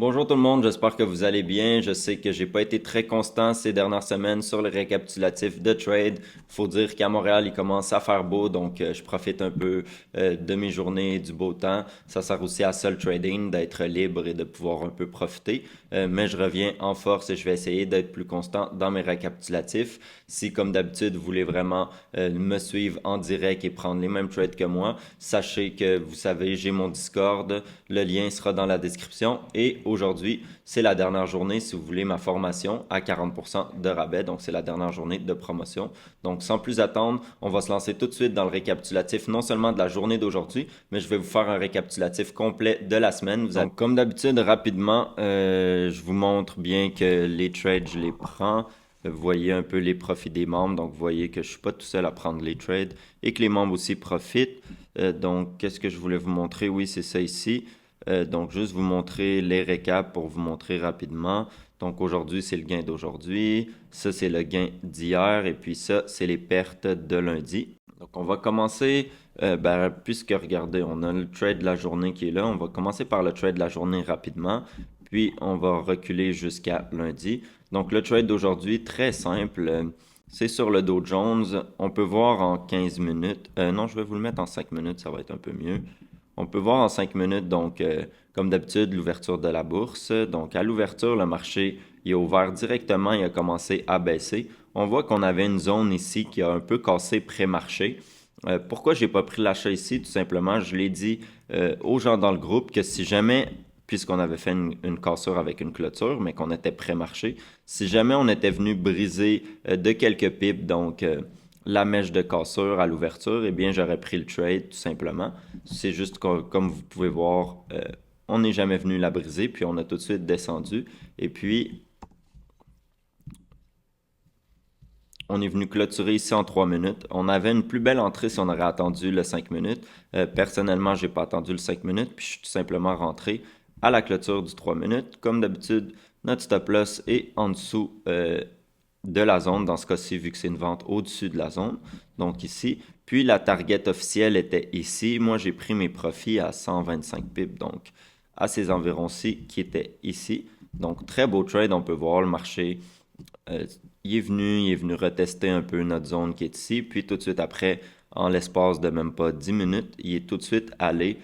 Bonjour tout le monde, j'espère que vous allez bien. Je sais que j'ai pas été très constant ces dernières semaines sur le récapitulatif de trade. Faut dire qu'à Montréal, il commence à faire beau, donc je profite un peu de mes journées du beau temps. Ça sert aussi à Sol Trading d'être libre et de pouvoir un peu profiter. Mais je reviens en force et je vais essayer d'être plus constant dans mes récapitulatifs. Si, comme d'habitude, vous voulez vraiment me suivre en direct et prendre les mêmes trades que moi, sachez que vous savez, j'ai mon Discord. Le lien sera dans la description. Et aujourd'hui, c'est la dernière journée, si vous voulez, ma formation à 40% de rabais. Donc, c'est la dernière journée de promotion. Donc, sans plus attendre, on va se lancer tout de suite dans le récapitulatif, non seulement de la journée d'aujourd'hui, mais je vais vous faire un récapitulatif complet de la semaine. Donc, comme d'habitude, rapidement, je vous montre bien que les trades, je les prends. Vous voyez un peu les profits des membres, donc vous voyez que je suis pas tout seul à prendre les trades et que les membres aussi profitent. Donc, qu'est-ce que je voulais vous montrer? Oui, c'est ça ici. Donc, juste vous montrer les récaps pour vous montrer rapidement. Donc, aujourd'hui, c'est le gain d'aujourd'hui. Ça, c'est le gain d'hier. Et puis ça, c'est les pertes de lundi. Donc, on va commencer, puisque regardez, on a le trade de la journée qui est là. On va commencer par le trade de la journée rapidement. Puis, on va reculer jusqu'à lundi. Donc, le trade d'aujourd'hui, très simple. C'est sur le Dow Jones. On peut voir en 15 minutes. Non, je vais vous le mettre en 5 minutes, ça va être un peu mieux. On peut voir en 5 minutes, donc, comme d'habitude, l'ouverture de la bourse. Donc, à l'ouverture, le marché il a ouvert directement, il a commencé à baisser. On voit qu'on avait une zone ici qui a un peu cassé pré-marché. Pourquoi j'ai pas pris l'achat ici? Tout simplement, je l'ai dit aux gens dans le groupe que si jamais, puisqu'on avait fait une cassure avec une clôture, mais qu'on était pré-marché, si jamais on était venu briser de quelques pips, donc la mèche de cassure à l'ouverture, eh bien, j'aurais pris le trade tout simplement. C'est juste comme vous pouvez voir, on n'est jamais venu la briser, puis on a tout de suite descendu. Et puis, on est venu clôturer ici en 3 minutes. On avait une plus belle entrée si on aurait attendu le 5 minutes. Personnellement, j'ai pas attendu le 5 minutes, puis je suis tout simplement rentré à la clôture du 3 minutes. Comme d'habitude, notre stop loss est en dessous de la zone, dans ce cas-ci, vu que c'est une vente au-dessus de la zone, donc ici. Puis la target officielle était ici. Moi, j'ai pris mes profits à 125 pips, donc à ces environs-ci, qui étaient ici. Donc, très beau trade, on peut voir le marché. euh, il est venu retester un peu notre zone qui est ici. Puis tout de suite après, en l'espace de même pas 10 minutes, il est tout de suite allé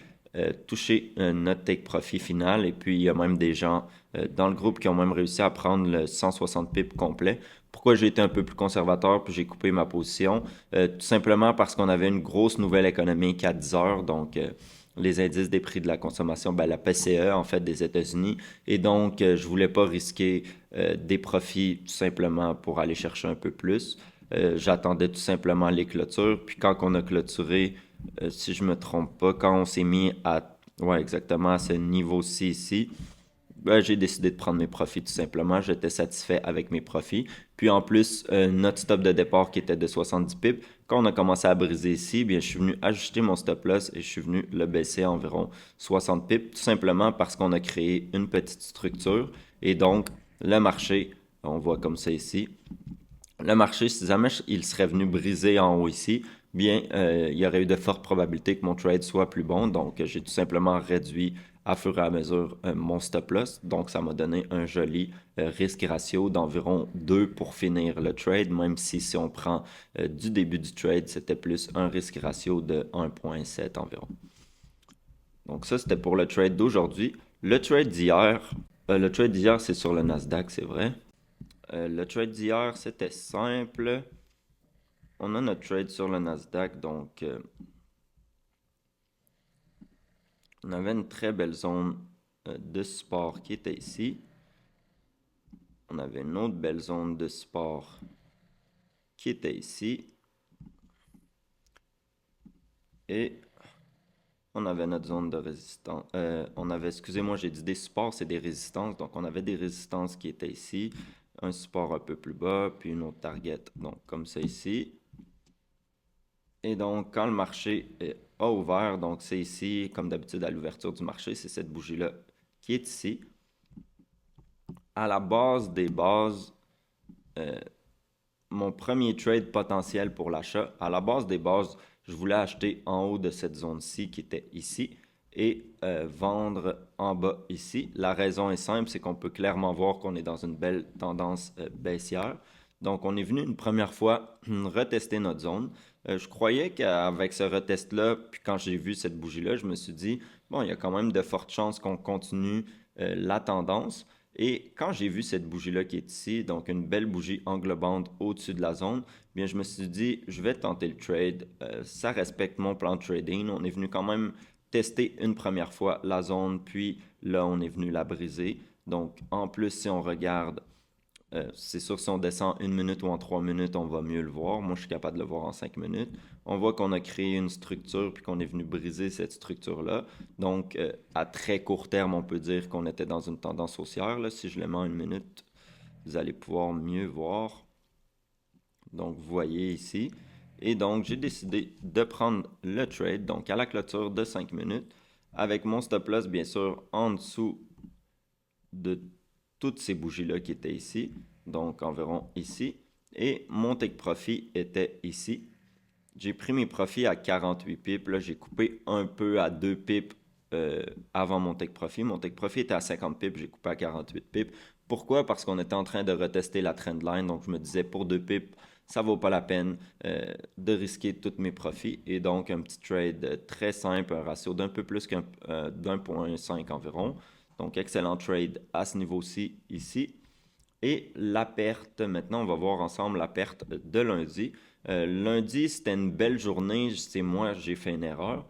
toucher notre take profit final. Et puis il y a même des gens dans le groupe qui ont même réussi à prendre le 160 pips complet. Pourquoi j'ai été un peu plus conservateur puis j'ai coupé ma position? Tout simplement parce qu'on avait une grosse nouvelle économique à 10 heures. Donc les indices des prix de la consommation, ben, la PCE en fait des États-Unis. Et donc je voulais pas risquer des profits tout simplement pour aller chercher un peu plus. J'attendais tout simplement les clôtures. Puis quand on a clôturé, si je me trompe pas, quand on s'est mis à, ouais, exactement à ce niveau-ci ici, ben, j'ai décidé de prendre mes profits tout simplement. J'étais satisfait avec mes profits. Puis en plus, notre stop de départ qui était de 70 pips, quand on a commencé à briser ici, bien, je suis venu ajuster mon stop loss et je suis venu le baisser à environ 60 pips, tout simplement parce qu'on a créé une petite structure. Et donc, le marché, on voit comme ça ici, le marché, si jamais il serait venu briser en haut ici, bien, il y aurait eu de fortes probabilités que mon trade soit plus bon. Donc, j'ai tout simplement réduit à fur et à mesure mon stop loss. Donc, ça m'a donné un joli risque ratio d'environ 2 pour finir le trade, même si on prend du début du trade, c'était plus un risque ratio de 1,7 environ. Donc, ça, c'était pour le trade d'aujourd'hui. Le trade d'hier, c'est sur le Nasdaq, c'est vrai. Le trade d'hier, c'était simple. On a notre trade sur le Nasdaq, donc on avait une très belle zone de support qui était ici. On avait une autre belle zone de support qui était ici. Et on avait notre zone de résistance. On avait, excusez-moi, j'ai dit des supports, c'est des résistances. Donc on avait des résistances qui étaient ici. Un support un peu plus bas, puis une autre target. Donc comme ça ici. Et donc, quand le marché a ouvert, donc c'est ici, comme d'habitude à l'ouverture du marché, c'est cette bougie-là qui est ici. À la base des bases, euh, mon premier trade potentiel pour l'achat, à la base des bases, je voulais acheter en haut de cette zone-ci qui était ici. et vendre en bas ici. La raison est simple, c'est qu'on peut clairement voir qu'on est dans une belle tendance baissière. Donc, on est venu une première fois retester notre zone. Je croyais qu'avec ce retest-là, puis quand j'ai vu cette bougie-là, je me suis dit, bon, il y a quand même de fortes chances qu'on continue la tendance. Et quand j'ai vu cette bougie-là qui est ici, donc une belle bougie englobante au-dessus de la zone, bien, je me suis dit, je vais tenter le trade. Ça respecte mon plan de trading. On est venu quand même tester une première fois la zone, puis là, on est venu la briser. Donc, en plus, si on regarde, c'est sûr, si on descend une minute ou en 3 minutes, on va mieux le voir. Moi, je suis capable de le voir en 5 minutes. On voit qu'on a créé une structure, puis qu'on est venu briser cette structure-là. Donc, à très court terme, on peut dire qu'on était dans une tendance haussière. Là. Si je le mets en une minute, vous allez pouvoir mieux voir. Donc, vous voyez ici. Et donc, j'ai décidé de prendre le trade, donc à la clôture de 5 minutes, avec mon stop loss, bien sûr, en dessous de toutes ces bougies-là qui étaient ici, donc environ ici. Et mon take profit était ici. J'ai pris mes profits à 48 pips. Là, j'ai coupé un peu à 2 pips avant mon take profit. Mon take profit était à 50 pips, j'ai coupé à 48 pips. Pourquoi? Parce qu'on était en train de retester la trendline. Donc, je me disais, pour 2 pips, ça vaut pas la peine de risquer tous mes profits. Et donc, un petit trade très simple, un ratio d'un peu plus d'1,5 environ. Donc, excellent trade à ce niveau-ci, ici. Et la perte, maintenant, on va voir ensemble la perte de lundi. Lundi, c'était une belle journée. C'est moi, j'ai fait une erreur.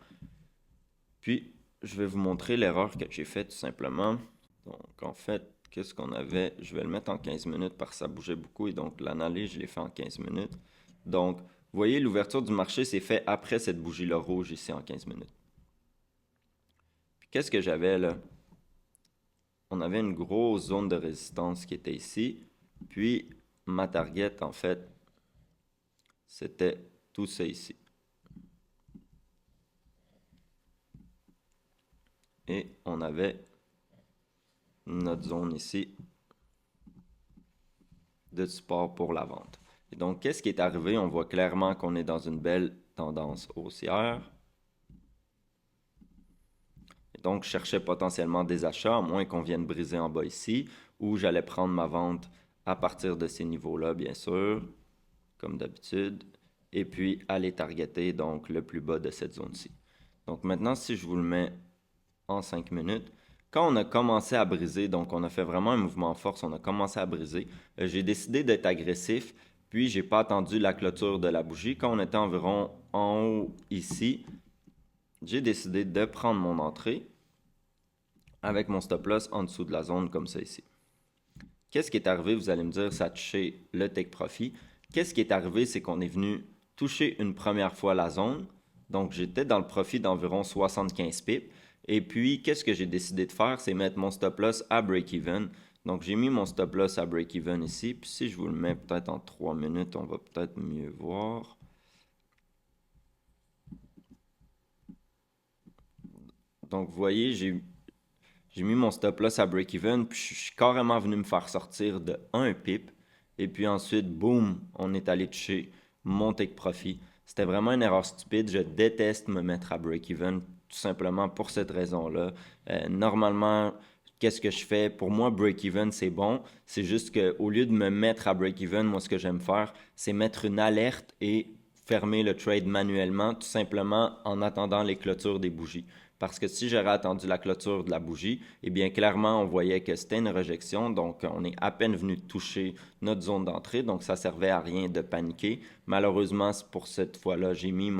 Puis, je vais vous montrer l'erreur que j'ai faite tout simplement. Donc, en fait, qu'est-ce qu'on avait? Je vais le mettre en 15 minutes parce que ça bougeait beaucoup. Et donc, l'analyse, je l'ai fait en 15 minutes. Donc, vous voyez, l'ouverture du marché s'est fait après cette bougie-là rouge ici en 15 minutes. Puis, qu'est-ce que j'avais là? On avait une grosse zone de résistance qui était ici. Puis, ma target, en fait, c'était tout ça ici. Et on avait notre zone ici de support pour la vente. Et donc, qu'est-ce qui est arrivé? On voit clairement qu'on est dans une belle tendance haussière. Et donc, je cherchais potentiellement des achats, à moins qu'on vienne briser en bas ici, ou j'allais prendre ma vente à partir de ces niveaux-là, bien sûr, comme d'habitude, et puis aller targeter donc le plus bas de cette zone-ci. Donc maintenant, si je vous le mets en 5 minutes, quand on a commencé à briser, donc on a fait vraiment un mouvement en force, on a commencé à briser, j'ai décidé d'être agressif, puis j'ai pas attendu la clôture de la bougie. Quand on était environ en haut ici, j'ai décidé de prendre mon entrée avec mon stop loss en dessous de la zone comme ça ici. Qu'est-ce qui est arrivé? Vous allez me dire, ça a touché le take profit. Qu'est-ce qui est arrivé? C'est qu'on est venu toucher une première fois la zone. Donc, j'étais dans le profit d'environ 75 pips. Et puis, qu'est-ce que j'ai décidé de faire? C'est mettre mon stop loss à break-even. Donc, j'ai mis mon stop loss à break-even ici. Puis, si je vous le mets peut-être en 3 minutes, on va peut-être mieux voir. Donc, vous voyez, j'ai mis mon stop loss à break-even, puis je suis carrément venu me faire sortir de 1 pip. Et puis ensuite, boum, on est allé toucher mon take profit. C'était vraiment une erreur stupide. Je déteste me mettre à break-even, tout simplement pour cette raison-là. Normalement, qu'est-ce que je fais? Pour moi, break-even, c'est bon. C'est juste qu'au lieu de me mettre à break-even, moi, ce que j'aime faire, c'est mettre une alerte et fermer le trade manuellement, tout simplement en attendant les clôtures des bougies. Parce que si j'aurais attendu la clôture de la bougie, eh bien clairement on voyait que c'était une rejection, donc on est à peine venu toucher notre zone d'entrée, donc ça servait à rien de paniquer. Malheureusement, pour cette fois-là, j'ai mis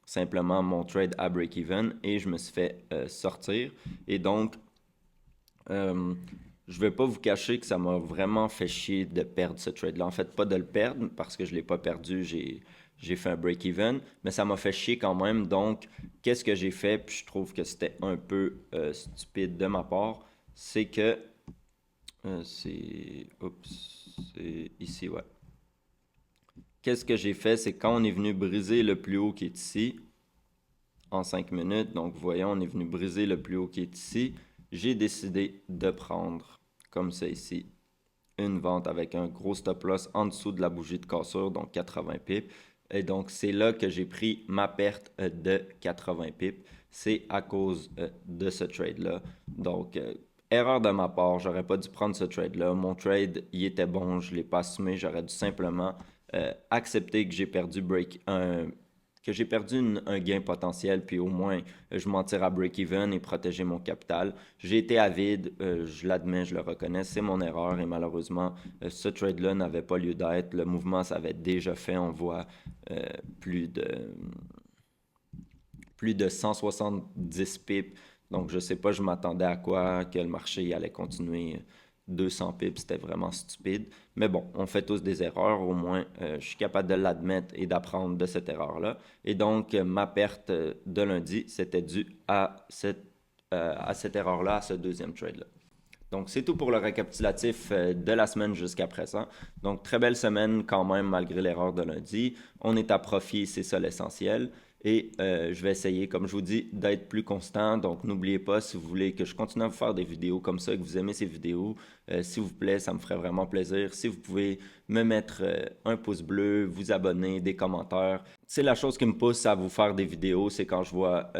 simplement mon trade à break-even et je me suis fait sortir. Et donc, je vais pas vous cacher que ça m'a vraiment fait chier de perdre ce trade-là. En fait, pas de le perdre parce que je l'ai pas perdu, j'ai fait un break-even, mais ça m'a fait chier quand même. Donc, qu'est-ce que j'ai fait? Puis je trouve que c'était un peu stupide de ma part. C'est que c'est ici, ouais. Qu'est-ce que j'ai fait? C'est quand on est venu briser le plus haut qui est ici en 5 minutes. Donc, voyons, on est venu briser le plus haut qui est ici. J'ai décidé de prendre, comme ça ici, une vente avec un gros stop loss en dessous de la bougie de cassure, donc 80 pips. Et donc, c'est là que j'ai pris ma perte de 80 pips. C'est à cause de ce trade-là. Donc, erreur de ma part, j'aurais pas dû prendre ce trade-là. Mon trade, il était bon, je l'ai pas assumé. J'aurais dû simplement accepter que j'ai perdu un gain potentiel, puis au moins je m'en tire à break-even et protéger mon capital. J'ai été avide, je l'admets, je le reconnais, c'est mon erreur et malheureusement, ce trade-là n'avait pas lieu d'être. Le mouvement s'avait déjà fait, on voit euh, plus de plus de 170 pips. Donc, je sais pas, je m'attendais à quoi, que le marché allait continuer 200 pips, c'était vraiment stupide. Mais bon, on fait tous des erreurs, au moins je suis capable de l'admettre et d'apprendre de cette erreur-là. Et donc, ma perte de lundi, c'était dû à cette erreur-là, à ce deuxième trade-là. Donc, c'est tout pour le récapitulatif de la semaine jusqu'à présent. Donc, très belle semaine quand même, malgré l'erreur de lundi. On est à profit, c'est ça l'essentiel. Et je vais essayer, comme je vous dis, d'être plus constant. Donc, n'oubliez pas, si vous voulez que je continue à vous faire des vidéos comme ça, que vous aimez ces vidéos, s'il vous plaît, ça me ferait vraiment plaisir. Si vous pouvez me mettre un pouce bleu, vous abonner, des commentaires. C'est la chose qui me pousse à vous faire des vidéos, c'est quand je vois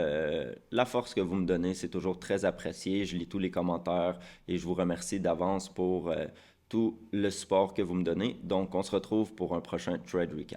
la force que vous me donnez. C'est toujours très apprécié. Je lis tous les commentaires et je vous remercie d'avance pour tout le support que vous me donnez. Donc, on se retrouve pour un prochain Trade Recap.